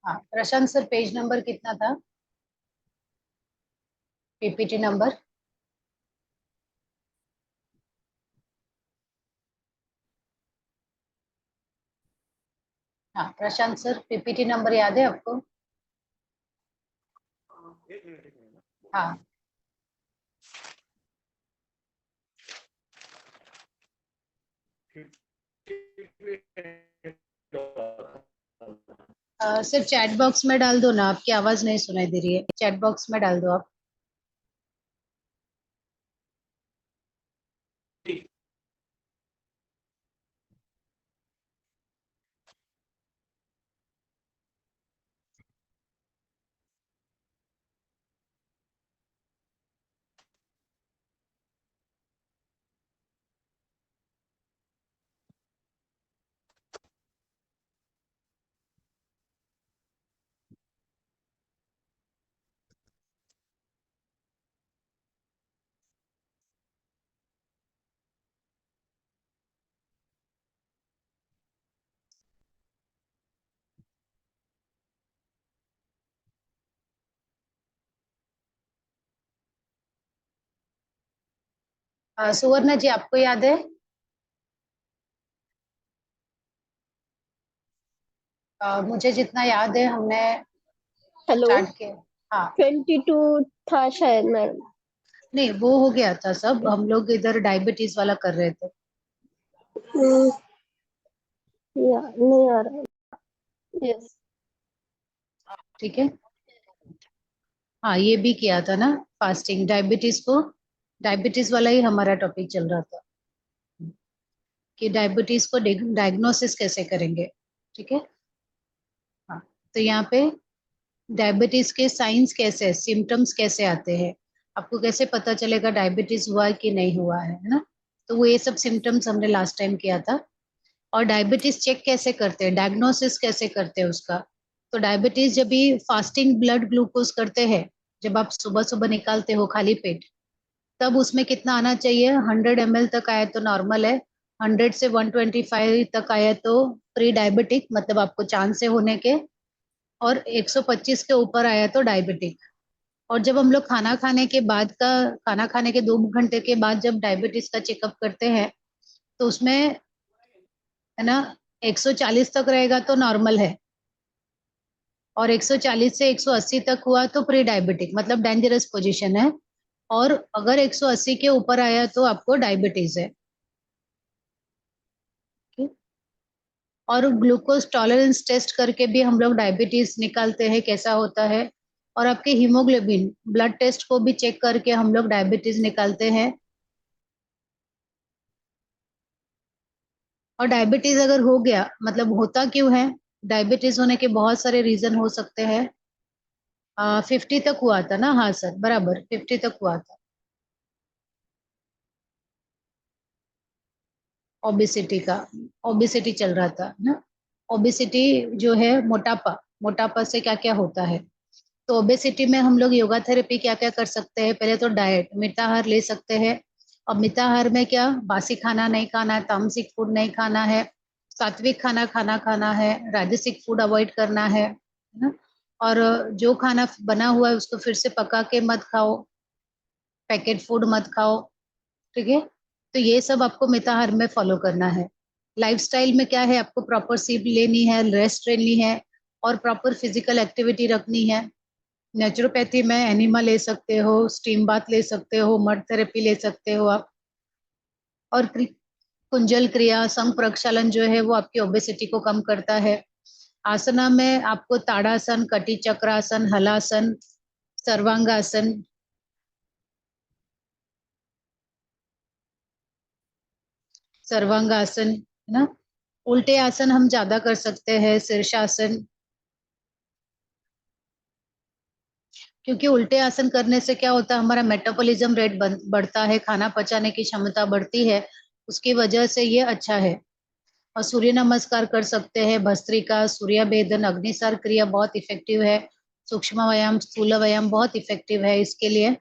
हाँ प्रशांत sir, page number कितना था? PPT number? हाँ प्रशांत सर, पीपीटी नंबर याद है आपको? हाँ। सर चैट बॉक्स में डाल दो ना, आपकी आवाज नहीं सुनाई दे रही है, चैट बॉक्स में डाल दो आप। सुवर्णा जी, आपको याद है? मुझे जितना याद है हमने हेलो। स्टार्ट किया। हाँ। 22 था शायद मैडम। नहीं, वो हो गया था सब, हम लोग इधर डायबिटीज वाला कर रहे थे। नहीं आ रहा। यस। ठीक है। हाँ ये भी किया था ना, फास्टिंग डायबिटीज को, डायबिटीज वाला ही हमारा टॉपिक चल रहा था कि डायबिटीज को डायग्नोसिस कैसे करेंगे। ठीक है। हाँ। तो यहाँ पे डायबिटीज के साइंस कैसे, सिम्टम्स कैसे आते हैं, आपको कैसे पता चलेगा डायबिटीज हुआ है कि नहीं हुआ है ना? तो वो ये सब सिम्टम्स हमने लास्ट टाइम किया था। और डायबिटीज चेक कैसे करते हैं, डायग्नोसिस कैसे करते हैं उसका। तो डायबिटीज जब भी फास्टिंग ब्लड ग्लूकोज करते हैं, जब आप सुबह सुबह निकालते हो खाली पेट, तब उसमें कितना आना चाहिए? 100 ml तक आया तो नॉर्मल है, 100 से 125 तक आया तो प्री डायबिटिक, मतलब आपको चांस है होने के, और 125 के ऊपर आया तो डायबिटिक। और जब हम लोग खाना खाने के बाद का, खाना खाने के 2 घंटे के बाद जब डायबिटीज का चेकअप करते हैं, तो उसमें है ना 140 तक रहेगा तो नॉर्मल है, और 140 से 180 तक हुआ तो प्री डायबिटिक, मतलब डेंजरस पोजीशन है। और अगर 180 के ऊपर आया तो आपको डायबिटीज है। ठीक? और ग्लूकोज टॉलरेंस टेस्ट करके भी हम लोग डायबिटीज निकालते हैं कैसा होता है। और आपके हीमोग्लोबिन ब्लड टेस्ट को भी चेक करके हम लोग डायबिटीज निकालते हैं। और डायबिटीज अगर हो गया, मतलब होता क्यों है, डायबिटीज होने के बहुत सारे रीजन हो सकते हैं। 50 तक हुआ था ना? हाँ सर, बराबर 50 तक हुआ था। ओबिसिटी का, ओबिसिटी चल रहा था ना। ओबिसिटी जो है मोटापा, मोटापा से क्या क्या होता है। तो ओबेसिटी में हम लोग योगा थेरेपी क्या क्या कर सकते हैं? पहले तो डाइट, मिताहार ले सकते हैं। और मिताहार में क्या, बासी खाना नहीं खाना है, तामसिक फूड नहीं खाना है, सात्विक खाना खाना खाना है, राजसिक फूड अवॉइड करना है ना? और जो खाना बना हुआ है उसको फिर से पका के मत खाओ, पैकेट फूड मत खाओ। ठीक है। तो ये सब आपको मिताहार में फॉलो करना है। लाइफस्टाइल में क्या है, आपको प्रॉपर स्लीप लेनी है, रेस्ट लेनी है, और प्रॉपर फिजिकल एक्टिविटी रखनी है। नेचुरोपैथी में एनिमा ले सकते हो, स्टीम बाथ ले सकते हो, मड थेरेपी ले सकते हो आप। और कुंजल क्रिया, संग प्रक्षालन जो है वो आपकी ओबेसिटी को कम करता है। आसना में आपको ताड़ासन, कटी चक्रासन, हलासन, सर्वांगासन, सर्वांगासन है ना। उल्टे आसन हम ज्यादा कर सकते हैं, शीर्षासन। क्योंकि उल्टे आसन करने से क्या होता है, हमारा मेटाबॉलिज्म रेट बढ़ता है, खाना पचाने की क्षमता बढ़ती है, उसकी वजह से ये अच्छा है। और सूर्य नमस्कार कर सकते हैं, भस्त्रिका, सूर्यभेदन, अग्निसार क्रिया बहुत इफेक्टिव है। सूक्ष्म व्यायाम, स्थूल व्यायाम बहुत इफेक्टिव है इसके लिए।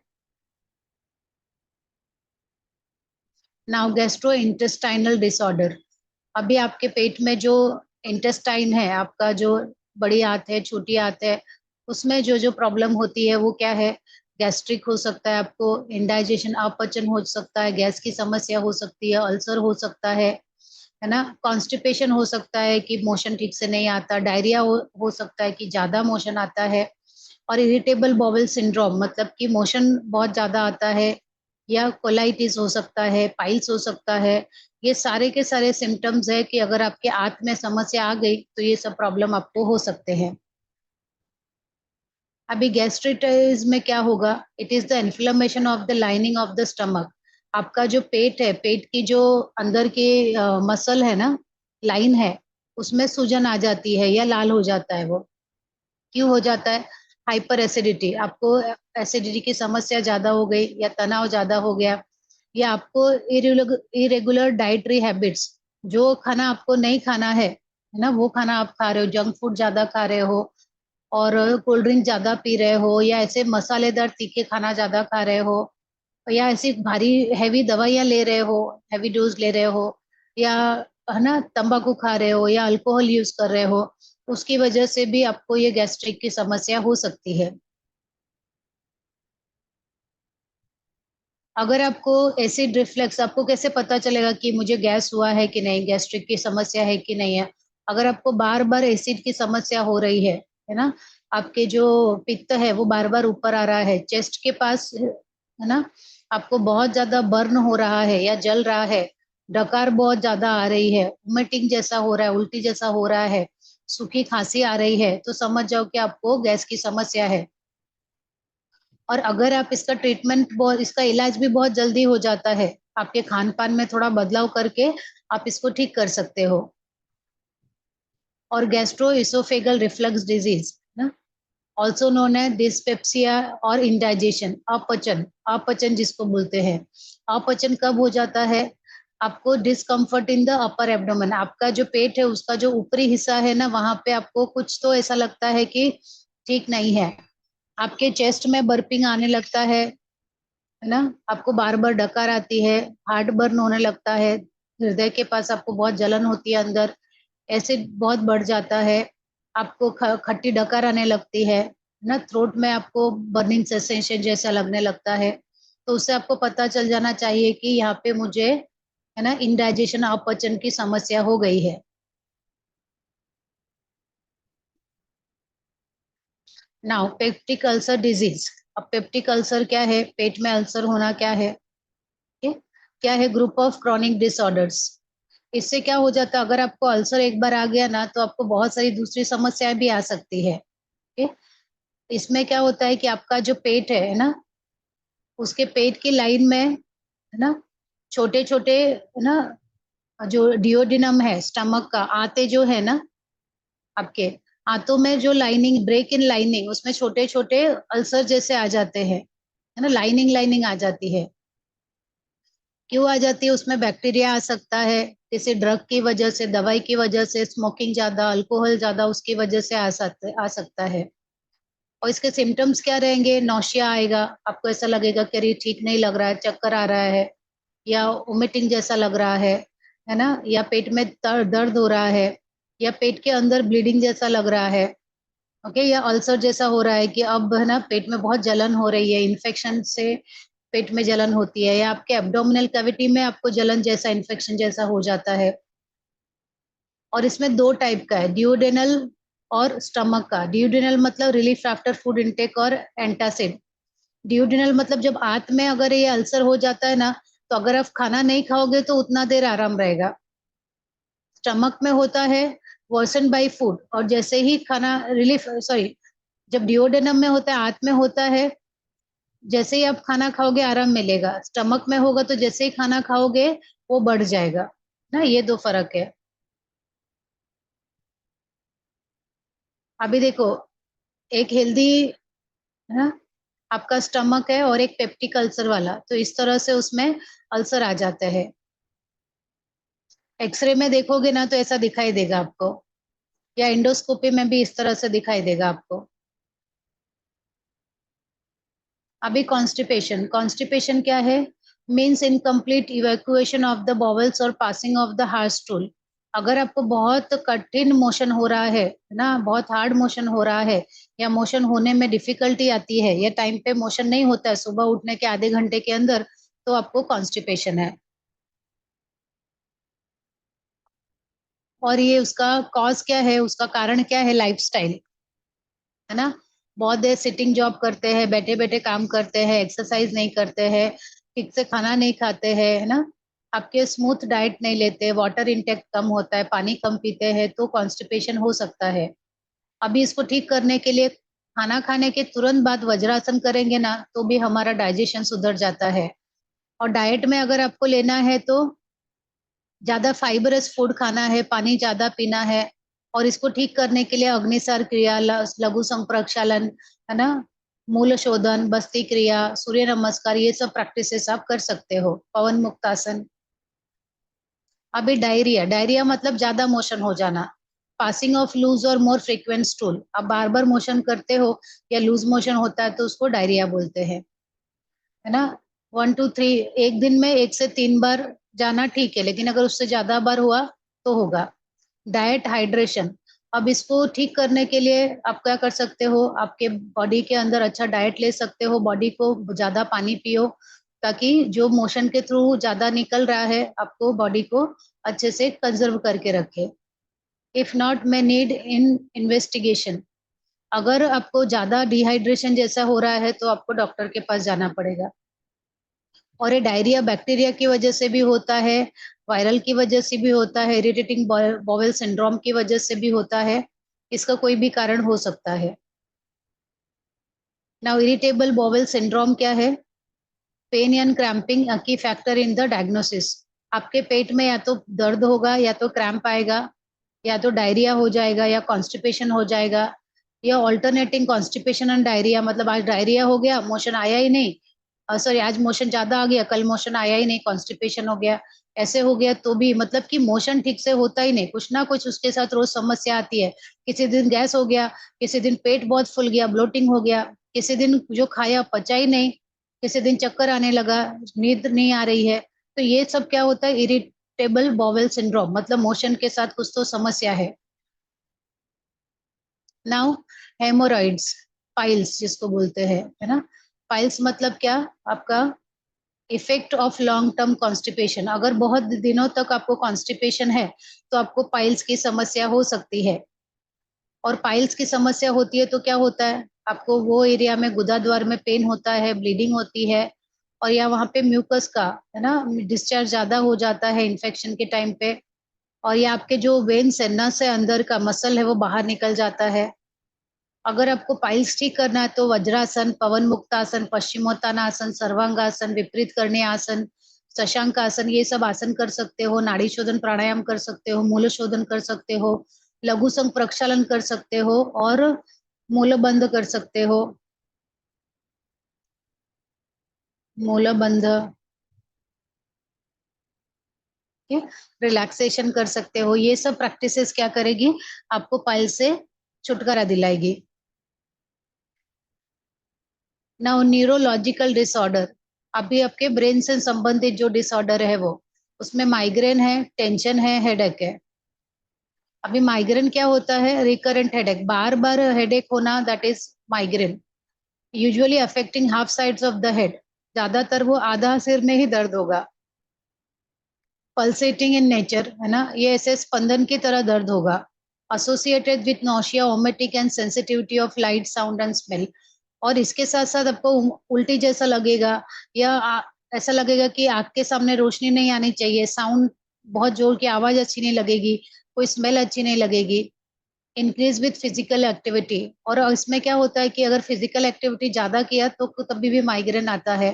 नाउ गैस्ट्रो इंटेस्टाइनल डिसऑर्डर, अभी आपके पेट में जो इंटेस्टाइन है, आपका जो बड़ी आंत है, छोटी आंत है, उसमें जो जो प्रॉब्लम होती है वो क्या है, गैस्ट्रिक हो सकता है, आपको इंडाइजेशन, अपचन हो सकता है, गैस की समस्या हो सकती है, अल्सर हो सकता है ना, कॉन्स्टिपेशन हो सकता है कि मोशन ठीक से नहीं आता, डायरिया हो सकता है कि ज्यादा मोशन आता है, और इरिटेबल बॉवल सिंड्रोम मतलब कि मोशन बहुत ज्यादा आता है, या कोलाइटिस हो सकता है, पाइल्स हो सकता है। ये सारे के सारे सिम्टम्स है कि अगर आपके आंत में समस्या आ गई तो ये सब प्रॉब्लम आपको हो सकते हैं। अभी गैस्ट्रिटिस में क्या होगा, it is the inflammation of the lining of the stomach. आपका जो पेट है, पेट की जो अंदर की मसल है ना, लाइन है, उसमें सूजन आ जाती है या लाल हो जाता है वो। क्यों हो जाता है? हाइपर एसिडिटी, आपको एसिडिटी की समस्या ज्यादा हो गई, या तनाव ज्यादा हो गया, या आपको इरेगुलर डाइटरी हैबिट्स, जो खाना आपको नहीं खाना है ना, वो खाना आप खा रहे हो, जंक फूड ज्यादा खा रहे हो, और कोल्ड ड्रिंक ज्यादा पी रहे हो, या ऐसे मसालेदार तीखे खाना ज्यादा खा रहे हो, या ऐसी भारी हैवी दवाइयाँ ले रहे हो, हैवी डोज ले रहे हो, या है ना तंबाकू खा रहे हो, या अल्कोहल यूज कर रहे हो, उसकी वजह से भी आपको ये गैस्ट्रिक की समस्या हो सकती है। अगर आपको एसिड रिफ्लक्स, आपको कैसे पता चलेगा कि मुझे गैस हुआ है कि नहीं, गैस्ट्रिक की समस्या है कि नहीं है? अगर आपको बार बार एसिड की समस्या हो रही है ना, आपके जो पित्त है वो बार बार ऊपर आ रहा है, चेस्ट के पास है ना, आपको बहुत ज्यादा बर्न हो रहा है या जल रहा है, डकार बहुत ज्यादा आ रही है, वोमिटिंग जैसा हो रहा है, उल्टी जैसा हो रहा है, सूखी खांसी आ रही है, तो समझ जाओ कि आपको गैस की समस्या है। और अगर आप इसका ट्रीटमेंट बहुत, इसका इलाज भी बहुत जल्दी हो जाता है, आपके खान पान में थोड़ा बदलाव करके आप इसको ठीक कर सकते हो। और गैस्ट्रो इसोफेगल रिफ्लक्स डिजीज ना, ऑल्सो नोन है डिस्पेप्सिया और इंडाइजेशन, अपचन, अपचन जिसको बोलते हैं। अपचन कब हो जाता है? आपको discomfort in the upper abdomen, आपका जो पेट है उसका जो ऊपरी हिस्सा है ना, वहां पे आपको कुछ तो ऐसा लगता है कि ठीक नहीं है, आपके चेस्ट में बर्पिंग आने लगता है ना, आपको बार बार डकार आती है, हार्ट बर्न होने लगता है, हृदय के पास आपको बहुत जलन होती है अंदर, एसिड बहुत बढ़ जाता है, आपको खट्टी डकार आने लगती है ना, थ्रोट में आपको बर्निंग सेंसेशन जैसा लगने लगता है। तो उससे आपको पता चल जाना चाहिए कि यहाँ पे मुझे है ना इंडाइजेशन, अपचन की समस्या हो गई है। Now peptic ulcer disease. अब पेप्टिक अल्सर क्या है, पेट में अल्सर होना क्या है? क्या है? Group of chronic disorders. इससे क्या हो जाता है, अगर आपको अल्सर एक बार आ गया ना, तो आपको बहुत सारी दूसरी समस्याएं भी आ सकती है। ओके, इसमें क्या होता है कि आपका जो पेट है ना, उसके पेट की लाइन में है ना, छोटे छोटे है ना, जो डिओडिनम है स्टमक का, आते जो है ना आपके आंतों में, जो लाइनिंग, ब्रेक इन लाइनिंग, उसमें छोटे छोटे अल्सर जैसे आ जाते हैं, है ना, लाइनिंग लाइनिंग आ जाती है। क्यों आ जाती है? उसमें बैक्टीरिया आ सकता है, किसी ड्रग की वजह से, दवाई की वजह से, स्मोकिंग ज्यादा, अल्कोहल ज्यादा, उसकी वजह से आ सकता है। और इसके सिम्टम्स क्या रहेंगे? नौशिया आएगा, आपको ऐसा लगेगा कि अरे ठीक नहीं लग रहा है, चक्कर आ रहा है, या वोमिटिंग जैसा लग रहा है ना, या पेट में दर्द हो रहा है, या पेट के अंदर ब्लीडिंग जैसा लग रहा है। ओके, या अल्सर जैसा हो रहा है कि अब है ना पेट में बहुत जलन हो रही है, इन्फेक्शन से पेट में जलन होती है, या आपके एब्डोमिनल कैविटी में आपको जलन जैसा, इन्फेक्शन जैसा हो जाता है। और इसमें दो टाइप का है, डिओडेनल और स्टमक का। डिओडेनल मतलब रिलीफ आफ्टर फूड इनटेक, और एंटासिड। डिओडेनल मतलब जब आंत में अगर ये अल्सर हो जाता है ना, तो अगर आप खाना नहीं खाओगे तो उतना देर आराम रहेगा। स्टमक में होता है वर्सन बाय फूड, और जैसे ही खाना रिलीफ, सॉरी, जब डिओडेनम में होता है, आंत में होता है, जैसे ही आप खाना खाओगे आराम मिलेगा। स्टमक में होगा तो जैसे ही खाना खाओगे वो बढ़ जाएगा ना, ये दो फर्क है। अभी देखो, एक हेल्दी है ना, आपका स्टमक है, और एक पेप्टिक अल्सर वाला, तो इस तरह से उसमें अल्सर आ जाते हैं। एक्सरे में देखोगे ना तो ऐसा दिखाई देगा आपको, या इंडोस्कोपी में भी इस तरह से दिखाई देगा आपको। अभी कॉन्स्टिपेशन, कॉन्स्टिपेशन क्या है? Means incomplete evacuation of the bowels और passing of the hard stool. अगर आपको बहुत कठिन मोशन हो रहा है ना, बहुत हार्ड मोशन हो रहा है, या मोशन होने में डिफिकल्टी आती है, या टाइम पे मोशन नहीं होता है सुबह उठने के आधे घंटे के अंदर, तो आपको कॉन्स्टिपेशन है। और ये उसका कॉज क्या है, उसका कारण क्या है? लाइफस्टाइल, है ना। बहुत देर सिटिंग जॉब करते हैं, बैठे बैठे काम करते हैं, एक्सरसाइज नहीं करते हैं, ठीक से खाना नहीं खाते हैं, है ना। आपके स्मूथ डाइट नहीं लेते, वाटर इंटेक कम होता है, पानी कम पीते हैं, तो कॉन्स्टिपेशन हो सकता है। अभी इसको ठीक करने के लिए खाना खाने के तुरंत बाद वज्रासन करेंगे ना, तो भी हमारा डाइजेशन सुधर जाता है। और डाइट में अगर आपको लेना है तो ज्यादा फाइबरस फूड खाना है, पानी ज्यादा पीना है। और इसको ठीक करने के लिए अग्निसार क्रिया, लघु संप्रक्षालन, है ना, मूल शोधन, बस्ती क्रिया, सूर्य नमस्कार, ये सब प्रैक्टिसेस आप कर सकते हो, पवन मुक्तासन। अभी डायरिया, डायरिया मतलब ज्यादा मोशन हो जाना, पासिंग ऑफ लूज और मोर फ्रीक्वेंट स्टूल। आप बार बार मोशन करते हो या लूज मोशन होता है तो उसको डायरिया बोलते हैं, है ना। 1 2 3, एक दिन में 1 से 3 बार जाना ठीक है, लेकिन अगर उससे ज्यादा बार हुआ तो होगा। डाइट, हाइड्रेशन, अब इसको ठीक करने के लिए आप क्या कर सकते हो, आपके बॉडी के अंदर अच्छा डाइट ले सकते हो, बॉडी को ज्यादा पानी पियो, ताकि जो मोशन के थ्रू ज्यादा निकल रहा है आपको बॉडी को अच्छे से कंजर्व करके रखे। If not may need in investigation, अगर आपको ज्यादा डिहाइड्रेशन जैसा हो रहा है तो आपको डॉक्टर के पास जाना पड़ेगा। और ये डायरिया बैक्टीरिया की वजह से भी होता है, वायरल की वजह से भी होता है, इरिटेटिंग बॉवेल सिंड्रोम की वजह से भी होता है, इसका कोई भी कारण हो सकता है। नाउ इरिटेबल बॉवेल सिंड्रोम क्या है? पेन एंड क्रैम्पिंग की फैक्टर इन द डायग्नोसिस। आपके पेट में या तो दर्द होगा, या तो क्रैम्प आएगा, या तो डायरिया हो जाएगा, या कॉन्स्टिपेशन हो जाएगा, या ऑल्टरनेटिंग कॉन्स्टिपेशन एंड डायरिया, मतलब आज डायरिया हो गया, मोशन आया ही नहीं, सॉरी आज मोशन ज्यादा आ गया, कल मोशन आया ही नहीं, कॉन्स्टिपेशन हो गया। ऐसे हो गया तो भी मतलब कि मोशन ठीक से होता ही नहीं, कुछ ना कुछ उसके साथ रोज समस्या आती है। किसी दिन गैस हो गया, किसी दिन पेट बहुत फूल गया, ब्लोटिंग हो गया, किसी दिन जो खाया पचा ही नहीं, किसी दिन चक्कर आने लगा, नींद नहीं आ रही है। तो ये सब क्या होता है? इरिटेबल बॉवेल सिंड्रोम, मतलब मोशन के साथ कुछ तो समस्या है। नाउ हेमोरॉइड्स, पाइल्स जिसको बोलते हैं, है ना। पाइल्स मतलब क्या? आपका effect of long term constipation, अगर बहुत दिनों तक आपको कॉन्स्टिपेशन है तो आपको पाइल्स की समस्या हो सकती है। और पाइल्स की समस्या होती है तो क्या होता है? आपको वो एरिया में गुदाद्वार में पेन होता है, ब्लीडिंग होती है, और या वहां पे म्यूकस का, है ना, डिस्चार्ज ज्यादा हो जाता है इन्फेक्शन के टाइम पे। और ये आपके जो वेन्स है, नस है, अंदर का मसल है, वो बाहर निकल जाता है। अगर आपको पाइल्स ठीक करना है तो वज्रासन, पवन मुक्तासन, पश्चिमोत्तानासन, सर्वांगासन, विपरीत करणी आसन, शशांक आसन, ये सब आसन कर सकते हो। नाड़ी शोधन प्राणायाम कर सकते हो, मूल शोधन कर सकते हो, लघु संग प्रक्षालन कर सकते हो, और मूल बंध कर सकते हो, मूल बंध, रिलैक्सेशन कर सकते हो। ये सब प्रैक्टिसेस क्या करेगी? आपको पाइल से छुटकारा दिलाएगी। नाउ न्यूरोलॉजिकल डिसऑर्डर, अभी आपके ब्रेन से संबंधित जो डिसऑर्डर है वो, उसमें माइग्रेन है, टेंशन है, हेडेक है। अभी माइग्रेन क्या होता है? रिकरेंट हेडेक, बार बार हेडेक होना, that is migraine. Usually affecting half sides of the head, ज्यादातर वो आधा सिर में ही दर्द होगा। पल्सेटिंग इन नेचर, है ना, ये ऐसे स्पंदन की तरह दर्द होगा। Associated with nausea, emetic and sensitivity of light, sound and smell. और इसके साथ साथ आपको उल्टी जैसा लगेगा, या ऐसा लगेगा कि आग के सामने रोशनी नहीं आनी चाहिए, साउंड बहुत जोर की आवाज अच्छी नहीं लगेगी, कोई स्मेल अच्छी नहीं लगेगी। इंक्रीज विथ फिजिकल एक्टिविटी, और इसमें क्या होता है कि अगर फिजिकल एक्टिविटी ज्यादा किया तो तभी भी माइग्रेन आता है।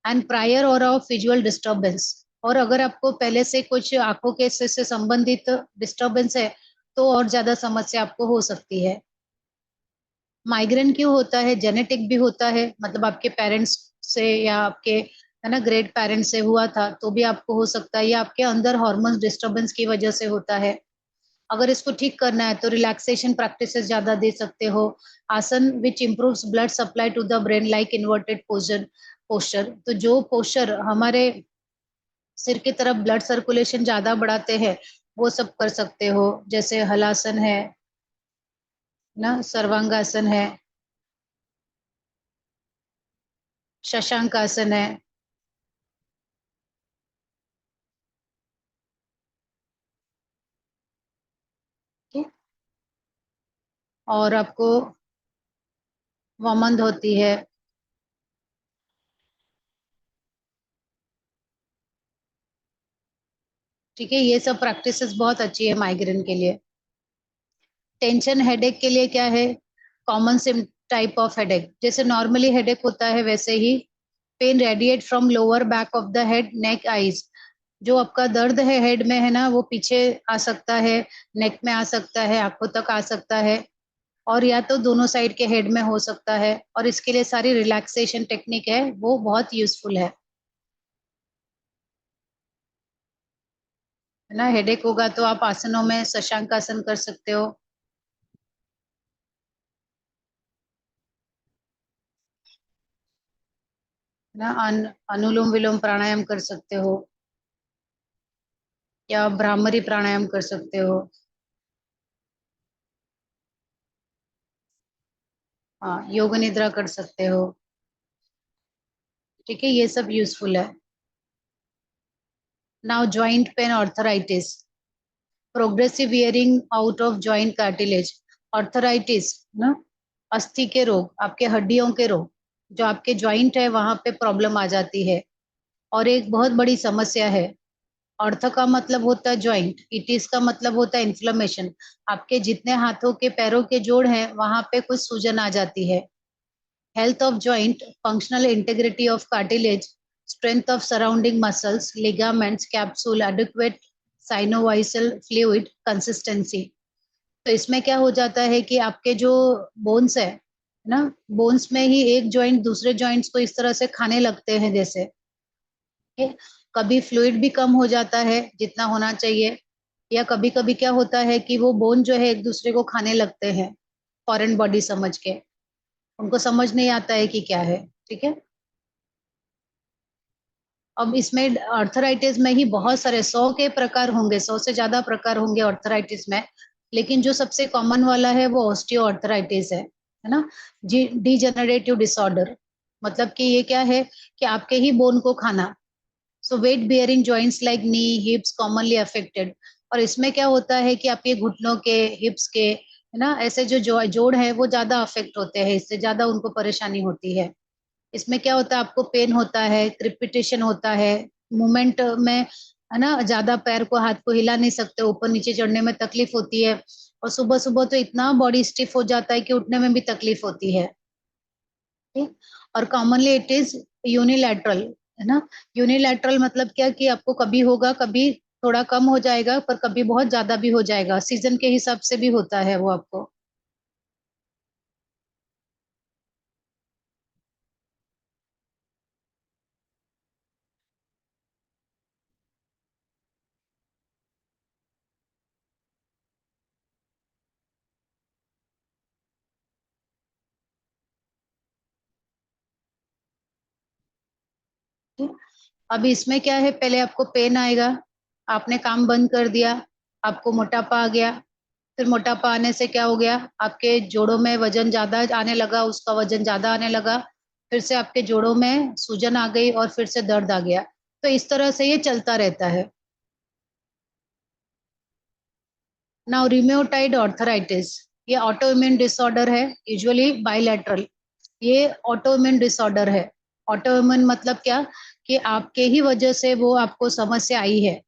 एंड प्रायर और ऑफ विजुअल डिस्टर्बेंस, और अगर आपको पहले से कुछ आंखों के से संबंधित डिस्टर्बेंस है तो और ज्यादा समस्या आपको हो सकती है। माइग्रेन क्यों होता है? जेनेटिक भी होता है, मतलब आपके पेरेंट्स से या आपके, है ना, ग्रेट पेरेंट्स से हुआ था तो भी आपको हो सकता है, या आपके अंदर हार्मोन डिस्टर्बेंस की वजह से होता है। अगर इसको ठीक करना है तो रिलैक्सेशन प्रैक्टिसेस ज्यादा दे सकते हो। आसन which improves blood supply to the brain, like inverted posture, तो जो पोस्चर हमारे सिर की तरफ ब्लड सर्कुलेशन ज्यादा बढ़ाते हैं, वो सब कर सकते हो, जैसे हलासन है ना, सर्वांगासन है, शशांक आसन है। ठीक है? और आपको वमंद होती है। ठीक है, ये सब प्रैक्टिसेस बहुत अच्छी है माइग्रेन के लिए। टेंशन हेडेक के लिए क्या है, कॉमन सिम टाइप ऑफ हेडेक, जैसे नॉर्मली हेडेक होता है वैसे ही pain radiate from lower back of the head, neck, eyes. जो आपका दर्द है हेड में है ना, वो पीछे आ सकता है, नेक में आ सकता है, आंखों तक आ सकता है, और या तो दोनों साइड के हेड में हो सकता है। और इसके लिए सारी रिलैक्सेशन टेक्निक है, वो बहुत यूजफुल है ना। हेडेक होगा तो आप आसनों में शशांक आसन कर सकते हो, है ना। अनुलोम विलोम प्राणायाम कर सकते हो, या भ्रामरी प्राणायाम कर सकते हो। हाँ, योग निद्रा कर सकते हो। ठीक है, ये सब यूजफुल है। Now joint pain arthritis, progressive wearing out of joint cartilage. Arthritis ना, अस्थि के रोग, आपके हड्डियों के रोग, जो आपके जॉइंट है वहां पे प्रॉब्लम आ जाती है, और एक बहुत बड़ी समस्या है। ऑर्थो का मतलब होता है जॉइंट, इटिस का मतलब होता है इन्फ्लेमेशन। आपके जितने हाथों के पैरों के जोड़ हैं वहां पे कुछ सूजन आ जाती है। Health of joint, functional integrity of cartilage, strength of surrounding muscles, ligaments, capsule, adequate synovial fluid consistency. तो इसमें क्या हो जाता है कि आपके जो बोन्स है ना, बोन्स में ही एक जॉइंट दूसरे जॉइंट्स को इस तरह से खाने लगते हैं जैसे। ठीक है? कभी फ्लूइड भी कम हो जाता है जितना होना चाहिए, या कभी कभी क्या होता है कि वो बोन जो है एक दूसरे को खाने लगते हैं, फॉरेन बॉडी समझ के, उनको समझ नहीं आता है कि क्या है। ठीक है। अब इसमें अर्थराइटिस में ही बहुत सारे 100 के प्रकार होंगे, 100 से ज्यादा प्रकार होंगे अर्थराइटिस में, लेकिन जो सबसे कॉमन वाला है वो ऑस्टियो अर्थराइटिस है ना। जी, डिजेनरेटिव डिसऑर्डर, मतलब कि ये क्या है कि आपके ही बोन को खाना। So weight bearing joints like knee, hips commonly affected. और इसमें क्या होता है कि आपके घुटनों के, हिप्स के, है ना, ऐसे जो जोड़ है वो ज्यादा अफेक्ट होते हैं, इससे ज्यादा उनको परेशानी होती है। इसमें क्या होता है, आपको पेन होता है, क्रिपिटेशन होता है, मूवमेंट में, है ना, ज्यादा पैर को, हाथ को हिला नहीं सकते, ऊपर नीचे चढ़ने में तकलीफ होती है, और सुबह सुबह तो इतना बॉडी स्टिफ हो जाता है कि उठने में भी तकलीफ होती है। ठीक। और कॉमनली इट इज यूनिलैटरल, है ना। यूनिलैटरल मतलब क्या कि आपको कभी होगा, कभी थोड़ा कम हो जाएगा, पर कभी बहुत ज्यादा भी हो जाएगा, सीजन के हिसाब से भी होता है वो आपको। ठीक? अब इसमें क्या है, पहले आपको पेन आएगा, आपने काम बंद कर दिया, आपको मोटापा आ गया। फिर मोटापा आने से क्या हो गया, आपके जोड़ों में वजन ज्यादा आने लगा, उसका वजन ज्यादा आने लगा, फिर से आपके जोड़ों में सूजन आ गई, और फिर से दर्द आ गया। तो इस तरह से ये चलता रहता है। नाउ रिम्योटाइड ऑर्थराइटिस, ये ऑटोइम्यून डिसऑर्डर है, यूजुअली बाइलेटरल। ये ऑटोइम्यून डिसऑर्डर है। ऑटोइम्यून मतलब क्या, कि आपके ही वजह से वो आपको समस्या आई है।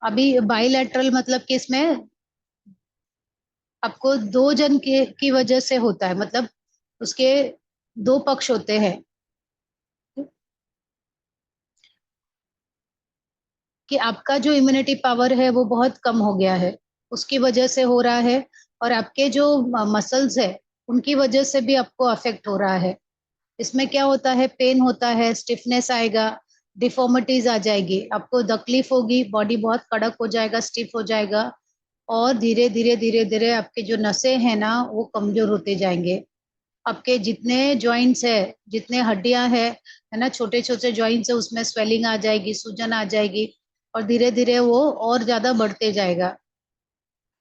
अभी बाइलेटरल मतलब कि इसमें आपको दो जन के की वजह से होता है, मतलब उसके दो पक्ष होते हैं, कि आपका जो इम्यूनिटी पावर है वो बहुत कम हो गया है, उसकी वजह से हो रहा है। और आपके जो मसल्स है उनकी वजह से भी आपको अफेक्ट हो रहा है। इसमें क्या होता है, पेन होता है, स्टिफनेस आएगा, डिफॉर्मिटीज आ जाएगी, आपको तकलीफ होगी, बॉडी बहुत कड़क हो जाएगा, स्टिफ हो जाएगा, और धीरे धीरे धीरे धीरे आपके जो नसें हैं ना वो कमजोर होते जाएंगे। आपके जितने जॉइंट्स है, जितने हड्डियां है ना, छोटे छोटे जॉइंट्स है, उसमें स्वेलिंग आ जाएगी, सूजन आ जाएगी, और धीरे धीरे वो और ज्यादा बढ़ते जाएगा।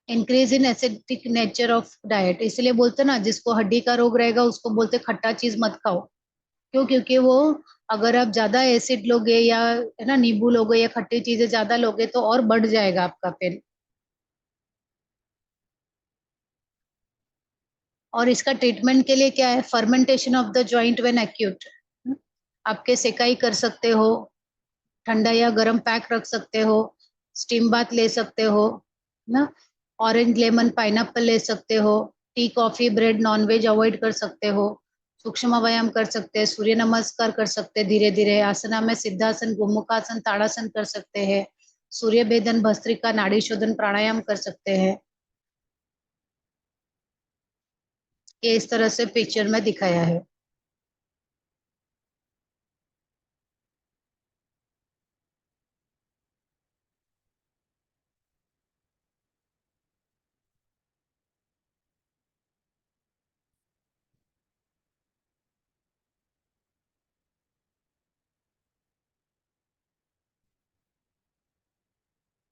Increase in acidic nature of diet, इसलिए बोलते ना जिसको हड्डी का रोग रहेगा उसको बोलते खट्टा चीज मत खाओ। क्यों? क्योंकि वो अगर आप ज्यादा एसिड लोगे या है ना नींबू लोगे या खट्टी चीजें ज्यादा लोगे तो और बढ़ जाएगा आपका पेन। और इसका ट्रीटमेंट के लिए क्या है? Fermentation of the joint when acute. आपके सेकाई कर सकते हो, ठंडा या गर्म पैक रख सकते हो, स्टीम बाथ ले सकते हो ना, ऑरेंज लेमन पाइनएप्पल ले सकते हो, tea coffee bread nonveg avoid कर सकते हो, सूक्ष्म व्यायाम कर सकते हैं, सूर्य नमस्कार कर सकते हैं धीरे धीरे, आसना में सिद्धासन, गोमुखासन, ताड़ासन कर सकते हैं, सूर्य भेदन, भस्त्रिका, नाड़ी शोधन प्राणायाम कर सकते हैं। ये इस तरह से पिक्चर में दिखाया है।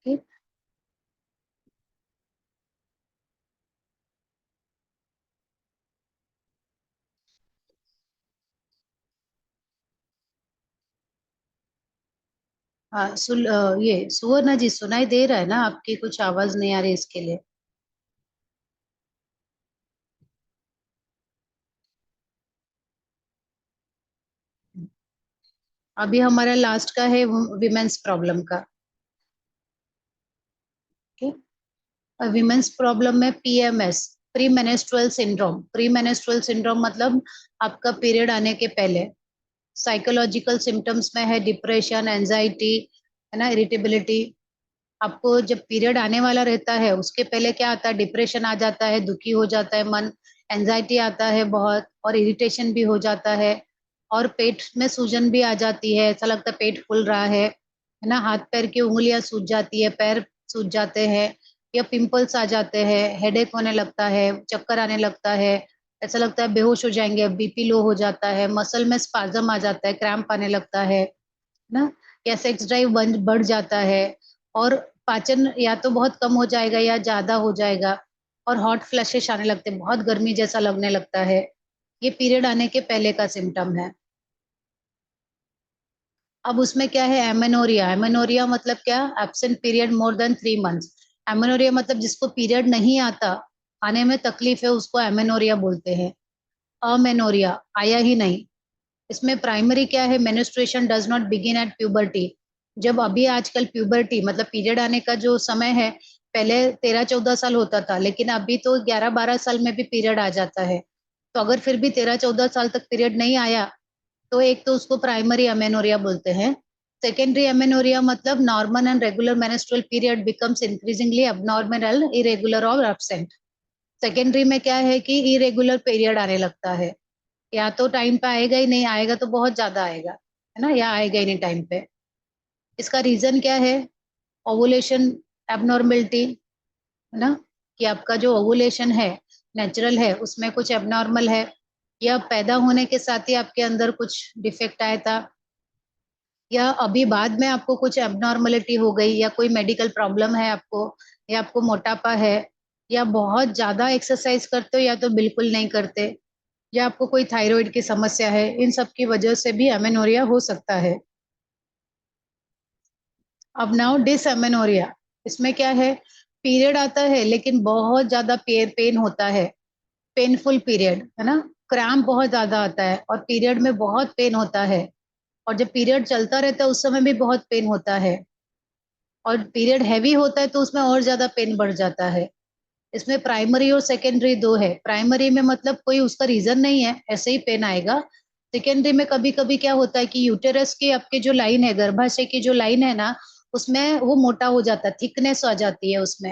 ठीक। हाँ ये सुवर्ण जी सुनाई दे रहा है ना? आपकी कुछ आवाज नहीं आ रही इसके लिए। अभी हमारा लास्ट का है विमेन्स प्रॉब्लम का। विमेन्स प्रॉब्लम में PMS, pre menstrual syndrome. Pre menstrual syndrome मतलब आपका पीरियड आने के पहले। साइकोलॉजिकल सिम्टम्स में है डिप्रेशन, एंजाइटी, है ना, इरिटेबिलिटी। आपको जब पीरियड आने वाला रहता है उसके पहले क्या आता है? डिप्रेशन आ जाता है, दुखी हो जाता है मन, एंजाइटी आता है बहुत, और इरिटेशन भी हो जाता है, और पेट में सूजन भी आ जाती है, ऐसा लगता है पेट फूल रहा है ना, हाथ पैर की उंगलियां सूज जाती है, पैर सूज जाते हैं, या पिंपल्स आ जाते हैं, हेडेक होने लगता है, चक्कर आने लगता है, ऐसा लगता है बेहोश हो जाएंगे, बीपी लो हो जाता है, मसल में स्पाजम आ जाता है, क्रैम्प आने लगता है ना, या सेक्स ड्राइव बढ़ जाता है, और पाचन या तो बहुत कम हो जाएगा या ज्यादा हो जाएगा, और हॉट फ्लैशेस आने लगते हैं, बहुत गर्मी जैसा लगने लगता है। ये पीरियड आने के पहले का सिम्टम है। अब उसमें क्या है? एमेनोरिया। एमेनोरिया मतलब क्या? Absent period more than 3 months. Amenorrhoea मतलब जिसको पीरियड नहीं आता, आने में तकलीफ है, उसको एमेनोरिया बोलते हैं। अमेनोरिया, आया ही नहीं। इसमें प्राइमरी क्या है? Menstruation does not begin at puberty. जब अभी आजकल प्यूबर्टी मतलब पीरियड आने का जो समय है, पहले 13-14 साल होता था, लेकिन अभी तो 11-12 साल में भी पीरियड आ जाता है। तो अगर फिर भी 13-14 साल तक पीरियड नहीं आया, तो एक तो उसको प्राइमरी अमेनोरिया बोलते हैं। सेकेंडरी अमेनोरिया मतलब normal and regular menstrual period becomes increasingly abnormal, irregular और एब्सेंट। सेकेंडरी में क्या है कि इरेगुलर पीरियड आने लगता है, या तो टाइम पे आएगा ही नहीं, आएगा तो बहुत ज्यादा आएगा, है ना, या आएगा ही नहीं टाइम पे। इसका रीजन क्या है? ओवुलेशन एबनॉर्मेलिटी, है ना, कि आपका जो ओवुलेशन है नेचुरल है उसमें कुछ एबनॉर्मल है, या पैदा होने के साथ ही आपके अंदर कुछ डिफेक्ट आया था, या अभी बाद में आपको कुछ एबनॉर्मलिटी हो गई, या कोई मेडिकल प्रॉब्लम है आपको, या आपको मोटापा है, या बहुत ज्यादा एक्सरसाइज करते हो या तो बिल्कुल नहीं करते, या आपको कोई थायराइड की समस्या है, इन सब की वजह से भी एमेनोरिया हो सकता है। अब नाउ डिसएमेनोरिया। इसमें क्या है? पीरियड आता है लेकिन बहुत ज्यादा पेन होता है, पेनफुल पीरियड, है ना, क्रैम्प बहुत ज्यादा आता है, और पीरियड में बहुत पेन होता है, और जब पीरियड चलता रहता है उस समय भी बहुत पेन होता है, और पीरियड हैवी होता है तो उसमें और ज्यादा पेन बढ़ जाता है। इसमें प्राइमरी और सेकेंडरी दो है। प्राइमरी में मतलब कोई उसका रीजन नहीं है, ऐसे ही पेन आएगा। सेकेंडरी में कभी कभी क्या होता है कि यूटेरस की आपकी जो लाइन है, गर्भाशय की जो लाइन है ना, उसमें वो मोटा हो जाता है, थिकनेस आ जाती है उसमें,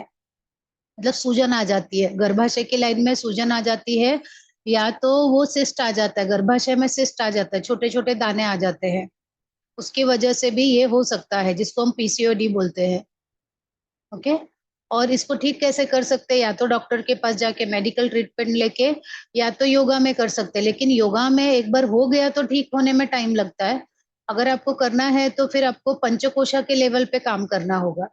मतलब सूजन आ जाती है, गर्भाशय की लाइन में सूजन आ जाती है, या तो वो सिस्ट आ जाता है, गर्भाशय में सिस्ट आ जाता है, छोटे छोटे दाने आ जाते हैं, उसकी वजह से भी ये हो सकता है, जिसको हम पीसीओडी बोलते हैं। ओके। और इसको ठीक कैसे कर सकते हैं, या तो डॉक्टर के पास जाके मेडिकल ट्रीटमेंट लेके, या तो योगा में कर सकते हैं। लेकिन योगा में एक बार हो गया तो ठीक होने में टाइम लगता है। अगर आपको करना है तो फिर आपको पंचकोशा के लेवल पे काम करना होगा।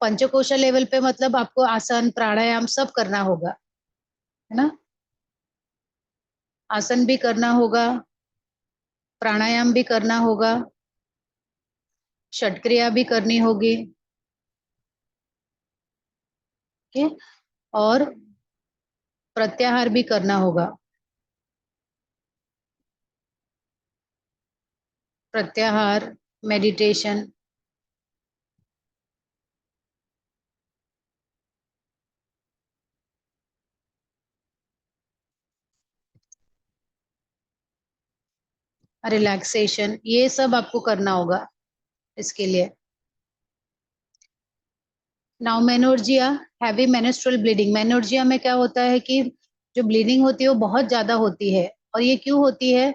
पंचकोशा लेवल पे मतलब आपको आसन प्राणायाम सब करना होगा, है ना। आसन भी करना होगा, प्राणायाम भी करना होगा, षटक्रिया भी करनी होगी, ठीक है, और प्रत्याहार भी करना होगा। प्रत्याहार, मेडिटेशन। रिलैक्सेशन, ये सब आपको करना होगा इसके लिए। Now menorrhagia, heavy menstrual bleeding. Menorrhagia में क्या होता है कि जो ब्लीडिंग होती है वो बहुत ज्यादा होती है। और ये क्यों होती है?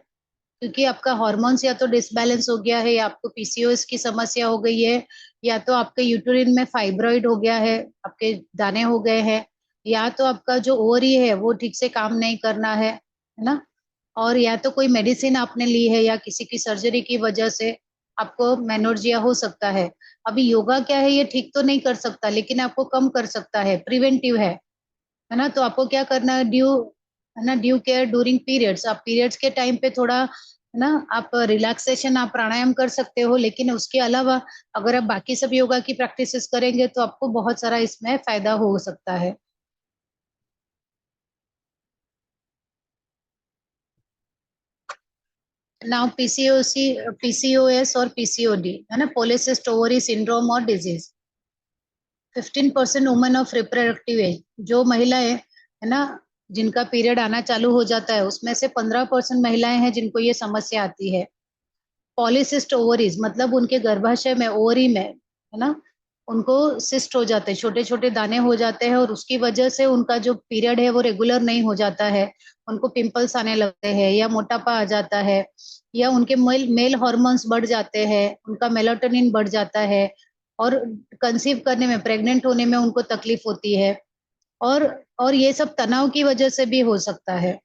क्योंकि आपका हार्मोन्स या तो डिसबैलेंस हो गया है, या आपको पीसीओएस की समस्या हो गई है, या तो आपके यूटेरिन में फाइब्रॉइड हो गया है, आपके दाने हो गए हैं, या तो आपका जो ओवरी है वो ठीक से काम नहीं करना है ना। और या तो कोई मेडिसिन आपने ली है, या किसी की सर्जरी की वजह से आपको मेनोर्जिया हो सकता है। अभी योगा क्या है, ये ठीक तो नहीं कर सकता, लेकिन आपको कम कर सकता है, प्रिवेंटिव है ना। तो आपको क्या करना है, ड्यू केयर ड्यूरिंग पीरियड्स। आप पीरियड्स के टाइम पे थोड़ा, है ना, आप रिलैक्सेशन, आप प्राणायाम कर सकते हो। लेकिन उसके अलावा अगर आप बाकी सब योगा की प्रैक्टिसेस करेंगे तो आपको बहुत सारा इसमें फायदा हो सकता है। नाउ पीसीओसी, पीसीओएस और पीसीओडी, है ना, पॉलीसिस्ट ओवरी सिंड्रोम और disease. 15% women of reproductive age, जो महिलाएं, है ना, जिनका पीरियड आना चालू हो जाता है, उसमें से 15% महिलाएं हैं जिनको ये समस्या आती है। पॉलीसिस्ट ओवरीज मतलब उनके गर्भाशय में, ओवरी में, है ना, उनको सिस्ट हो जाते हैं, छोटे छोटे दाने हो जाते हैं, और उसकी वजह से उनका जो पीरियड है वो रेगुलर नहीं हो जाता है। उनको पिंपल्स आने लगते हैं, या मोटापा आ जाता है, या उनके मेल मेल हॉर्मोन्स बढ़ जाते हैं, उनका मेलाटोनिन बढ़ जाता है, और कंसीव करने में, प्रेग्नेंट होने में उनको तकलीफ होती है। और और ये सब तनाव की वजह से भी हो सकता है।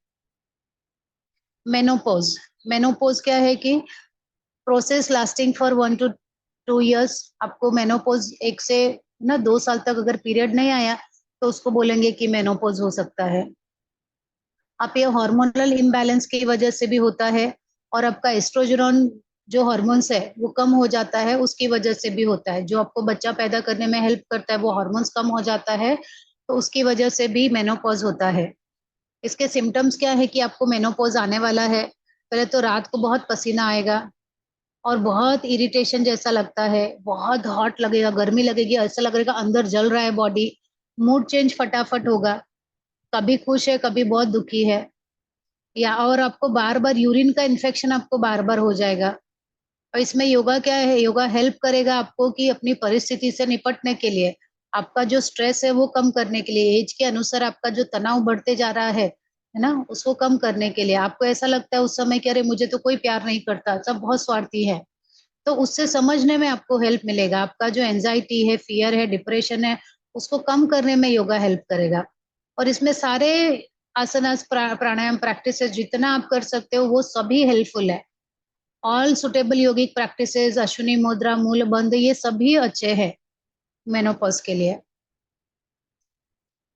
मेनोपोज, मेनोपोज क्या है कि process lasting for 1 to 2 years। आपको मेनोपोज 1 से 2 साल तक अगर पीरियड नहीं आया तो उसको बोलेंगे कि मेनोपोज हो सकता है। आप ये हार्मोनल इम्बैलेंस की वजह से भी होता है, और आपका एस्ट्रोजन जो हार्मोन्स है वो कम हो जाता है, उसकी वजह से भी होता है। जो आपको बच्चा पैदा करने में हेल्प करता है वो हार्मोन्स कम हो जाता है, तो उसकी वजह से भी मेनोपॉज होता है। इसके सिम्टम्स क्या है कि आपको मेनोपॉज आने वाला है। पहले तो रात को बहुत पसीना आएगा, और बहुत इरिटेशन जैसा लगता है, बहुत हॉट लगेगा, गर्मी लगेगी, ऐसा लगेगा अंदर जल रहा है बॉडी। मूड चेंज फटाफट होगा, कभी खुश है कभी बहुत दुखी है, या और आपको बार बार यूरिन का इन्फेक्शन आपको बार बार हो जाएगा। और इसमें योगा क्या है, योगा हेल्प करेगा आपको कि अपनी परिस्थिति से निपटने के लिए, आपका जो स्ट्रेस है वो कम करने के लिए, एज के अनुसार आपका जो तनाव बढ़ते जा रहा है ना, उसको कम करने के लिए। आपको ऐसा लगता है उस समय कि अरे मुझे तो कोई प्यार नहीं करता, सब बहुत स्वार्थी है, तो उससे समझने में आपको हेल्प मिलेगा। आपका जो एंजाइटी है, फियर है, डिप्रेशन है, उसको कम करने में योगा हेल्प करेगा। और इसमें सारे आसनास, प्राणायाम प्रैक्टिसेस जितना आप कर सकते हो वो सभी हेल्पफुल है। ऑल सुटेबल योगिक प्रैक्टिसेस, अश्विनी मुद्रा, मूल बंध, ये सभी अच्छे हैं मेनोपॉज के लिए।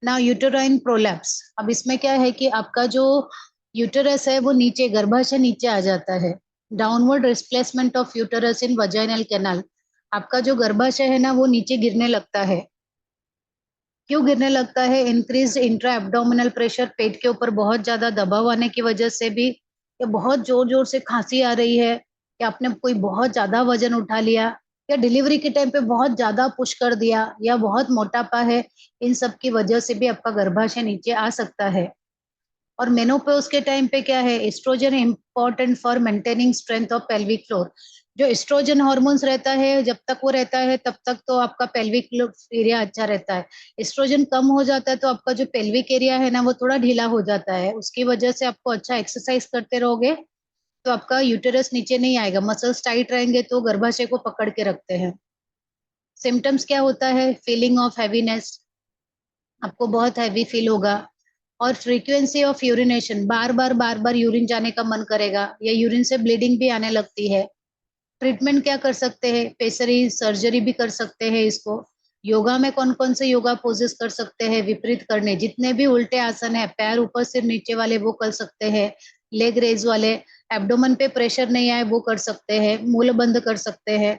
ना यूटेराइन प्रोलैप्स, अब इसमें क्या है कि आपका जो यूटेरस है वो नीचे, गर्भाशय नीचे आ जाता है। Downward displacement of uterus in vaginal canal, आपका जो गर्भाशय है ना वो नीचे गिरने लगता है। क्यों गिरने लगता है? इंक्रीज इंट्रा एब्डोमिनल प्रेशर, पेट के ऊपर बहुत ज्यादा दबाव आने की वजह से भी, या बहुत जोर जोर से खांसी आ रही है, या आपने कोई बहुत ज्यादा वजन उठा लिया, या डिलीवरी के टाइम पे बहुत ज्यादा पुश कर दिया, या बहुत मोटापा है, इन सब की वजह से भी आपका गर्भाशय नीचे आ सकता है। और मेनोपॉज के टाइम पे क्या है, oestrogen important for maintaining strength of pelvic floor. जो एस्ट्रोजन हार्मोन्स रहता है, जब तक वो रहता है तब तक तो आपका पेल्विक एरिया अच्छा रहता है। एस्ट्रोजन कम हो जाता है तो आपका जो पेल्विक एरिया है ना वो थोड़ा ढीला हो जाता है। उसकी वजह से आपको अच्छा एक्सरसाइज करते रहोगे तो आपका यूटेरस नीचे नहीं आएगा, मसल्स टाइट रहेंगे तो गर्भाशय को पकड़ के रखते हैं। सिम्टम्स क्या होता है? फीलिंग ऑफ हैवीनेस, आपको बहुत हैवी फील होगा, और frequency of urination, bar bar urine जाने का मन करेगा, या यूरिन से ब्लीडिंग भी आने लगती है। ट्रीटमेंट क्या कर सकते हैं? पेसरी सर्जरी भी कर सकते हैं इसको। योगा में कौन कौन से योगा पोजेस कर सकते हैं? विपरीत करने, जितने भी उल्टे आसन है, पैर ऊपर से नीचे वाले वो कर सकते हैं, लेग रेज वाले, एब्डोमेन पे प्रेशर नहीं आए वो कर सकते हैं, मूल बंद कर सकते हैं।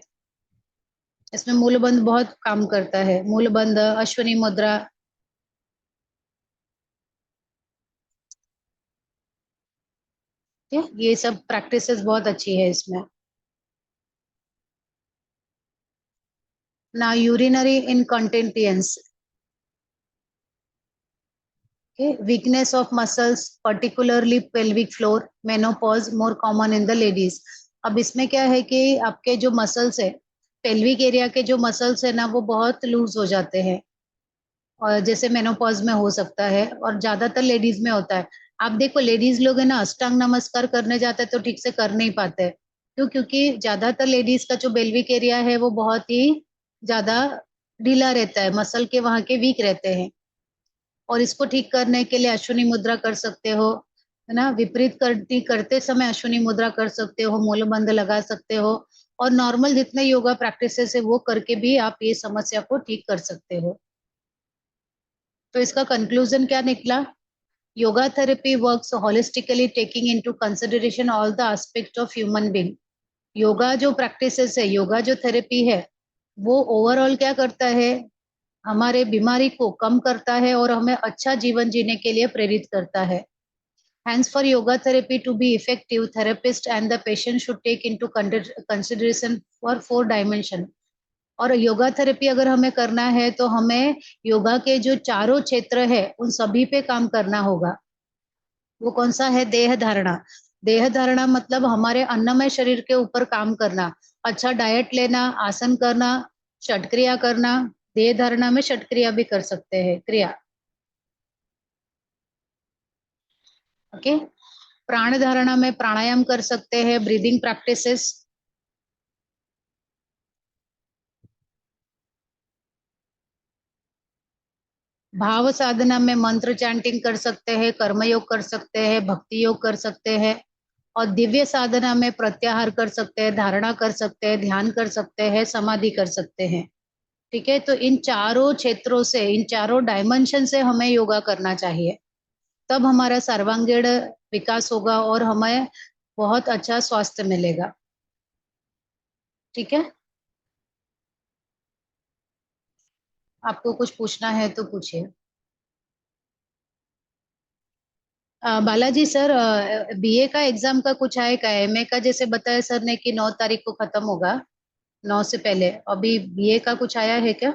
इसमें मूल बंद बहुत काम करता है, मूल बंद, अश्वनी मुद्रा। ठीक है, ये सब प्रैक्टिसेस बहुत अच्छी है इसमें। ना urinary incontinence, weakness of muscles particularly pelvic floor, menopause more common in the ladies. अब इसमें क्या है कि आपके जो मसल्स है, पेल्विक एरिया के जो मसल्स है ना, वो बहुत लूज हो जाते हैं, और जैसे मेनोपॉज में हो सकता है, और ज्यादातर लेडीज में होता है। आप देखो लेडीज लोग है ना, अष्टांग नमस्कार करने जाते हैं तो ठीक से कर नहीं पाते। क्यों? क्योंकि ज्यादातर लेडीज का जो पेल्विक एरिया है वो बहुत ही ज्यादा ढीला रहता है, मसल के वहां के वीक रहते हैं। और इसको ठीक करने के लिए अश्विनी मुद्रा कर सकते हो, है ना, विपरीत करती करते समय अश्विनी मुद्रा कर सकते हो, मूलबंध लगा सकते हो, और नॉर्मल जितने योगा प्रैक्टिसेस है वो करके भी आप ये समस्या को ठीक कर सकते हो। तो इसका कंक्लूजन क्या निकला? Yoga therapy works holistically taking into consideration all the aspect of human being. Yoga जो प्रैक्टिसेस है, योगा जो थेरेपी है, वो ओवरऑल क्या करता है? हमारे बीमारी को कम करता है और हमें अच्छा जीवन जीने के लिए प्रेरित करता है। Hence, for yoga therapy to be effective, therapist and the patient should take into consideration for 4 dimension। और योगा थेरेपी अगर हमें करना है तो हमें योगा के जो चारों क्षेत्र है उन सभी पे काम करना होगा। वो कौन सा है? देह धारणा। देह धारणा मतलब हमारे अन्नमय शरीर के ऊपर काम करना, अच्छा डाइट लेना, आसन करना, षटक्रिया करना। देह धारणा में षटक्रिया भी कर सकते हैं, क्रिया। ओके। प्राण धारणा में प्राणायाम कर सकते हैं, ब्रीदिंग प्रैक्टिसेस। भाव साधना में मंत्र चैंटिंग कर सकते हैं, कर्मयोग कर सकते हैं, भक्ति योग कर सकते हैं। और दिव्य साधना में प्रत्याहार कर सकते हैं, धारणा कर सकते हैं, ध्यान कर सकते हैं, समाधि कर सकते हैं। ठीक है, तो इन चारों क्षेत्रों से, इन चारों डायमेंशन से हमें योगा करना चाहिए, तब हमारा सर्वांगीण विकास होगा और हमें बहुत अच्छा स्वास्थ्य मिलेगा। ठीक है, आपको कुछ पूछना है तो पूछिए। बालाजी सर, बीए का एग्जाम का कुछ है क्या? एमए का जैसे बताया सर ने कि 9 तारीख को खत्म होगा, 9 से पहले। अभी बीए का कुछ आया है क्या?